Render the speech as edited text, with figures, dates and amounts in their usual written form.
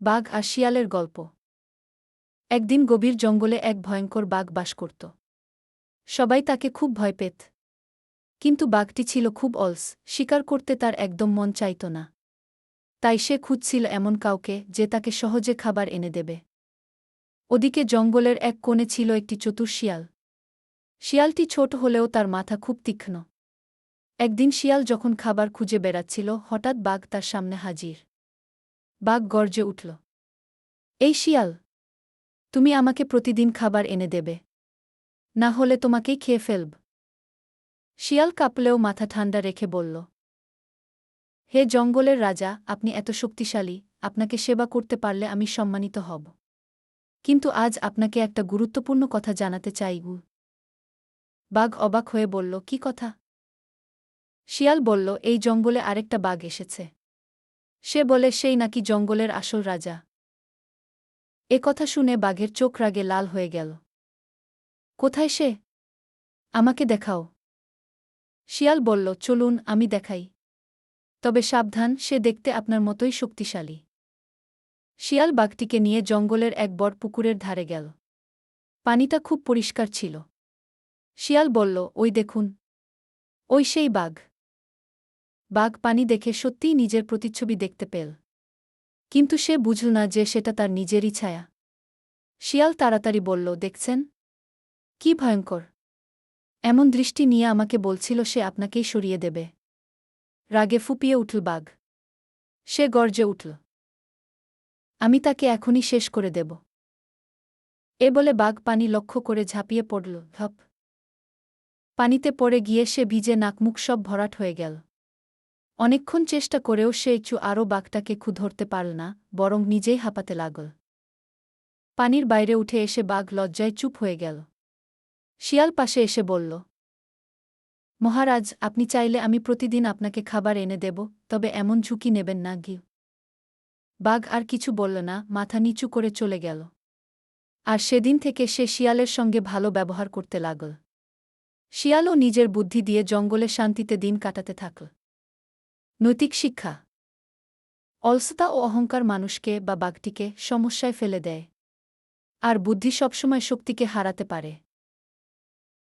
বাঘ আর শিয়ালের গল্প। একদিন গভীর জঙ্গলে এক ভয়ঙ্কর বাঘ বাস করত। সবাই তাকে খুব ভয় পেত। কিন্তু বাঘটি ছিল খুব অলস, শিকার করতে তার একদম মন চাইত না। তাই সে খুঁজছিল এমন কাউকে যে তাকে সহজে খাবার এনে দেবে। ওদিকে জঙ্গলের এক কোণে ছিল একটি চতুর শিয়াল। শিয়ালটি ছোট হলেও তার মাথা খুব তীক্ষ্ণ। একদিন শিয়াল যখন খাবার খুঁজে বেড়াচ্ছিল, হঠাৎ বাঘ তার সামনে হাজির। বাঘ গর্জে উঠল, এই শিয়াল, তুমি আমাকে প্রতিদিন খাবার এনে দেবে, না হলে তোমাকেই খেয়ে ফেলব। শিয়াল কাঁপলেও মাথা ঠান্ডা রেখে বলল, হে জঙ্গলের রাজা, আপনি এত শক্তিশালী, আপনাকে সেবা করতে পারলে আমি সম্মানিত হব। কিন্তু আজ আপনাকে একটা গুরুত্বপূর্ণ কথা জানাতে চাই। বাঘ অবাক হয়ে বলল, কি কথা? শিয়াল বলল, এই জঙ্গলে আরেকটা বাঘ এসেছে। সে বলে সেই নাকি জঙ্গলের আসল রাজা। এ কথা শুনে বাঘের চোখ রাগে লাল হয়ে গেল। কোথায় সে? আমাকে দেখাও। শিয়াল বলল, চলুন আমি দেখাই। তবে সাবধান, সে দেখতে আপনার মতোই শক্তিশালী। শিয়াল বাঘটিকে নিয়ে জঙ্গলের এক বড় পুকুরের ধারে গেল। পানিটা খুব পরিষ্কার ছিল। শিয়াল বলল, ওই দেখুন, ওই সেই বাঘ। বাঘ পানি দেখে সত্যিই নিজের প্রতিচ্ছবি দেখতে পেল। কিন্তু সে বুঝল না যে সেটা তার নিজেরই ছায়া। শিয়াল তাড়াতাড়ি বলল, দেখছেন কি ভয়ঙ্কর? এমন দৃষ্টি নিয়ে আমাকে বলছিল সে আপনাকেই সরিয়ে দেবে। রাগে ফুপিয়ে উঠল বাঘ। সে গর্জে উঠল, আমি তাকে এখনই শেষ করে দেব। এ বলে বাঘ পানি লক্ষ্য করে ঝাঁপিয়ে পড়ল, ধপ। পানিতে পড়ে গিয়ে সে ভিজে নাকমুখ সব ভরাট হয়ে গেল। অনেকক্ষণ চেষ্টা করেও সে একটু আরও বাঘটাকে ধরতে পারল না, বরং নিজেই হাঁপাতে লাগল। পানির বাইরে উঠে এসে বাঘ লজ্জায় চুপ হয়ে গেল। শিয়াল পাশে এসে বলল, মহারাজ, আপনি চাইলে আমি প্রতিদিন আপনাকে খাবার এনে দেব, তবে এমন ঝুঁকি নেবেন না। বাঘ আর কিছু বলল না, মাথা নিচু করে চলে গেল। আর সেদিন থেকে সে শিয়ালের সঙ্গে ভালো ব্যবহার করতে লাগল। শিয়ালও নিজের বুদ্ধি দিয়ে জঙ্গলে শান্তিতে দিন কাটাতে থাকল। নৈতিক শিক্ষা। অলসতা ও অহংকার মানুষকে বা বাঘটিকে সমস্যায় ফেলে দেয়। আর বুদ্ধি সবসময় শক্তিকে হারাতে পারে।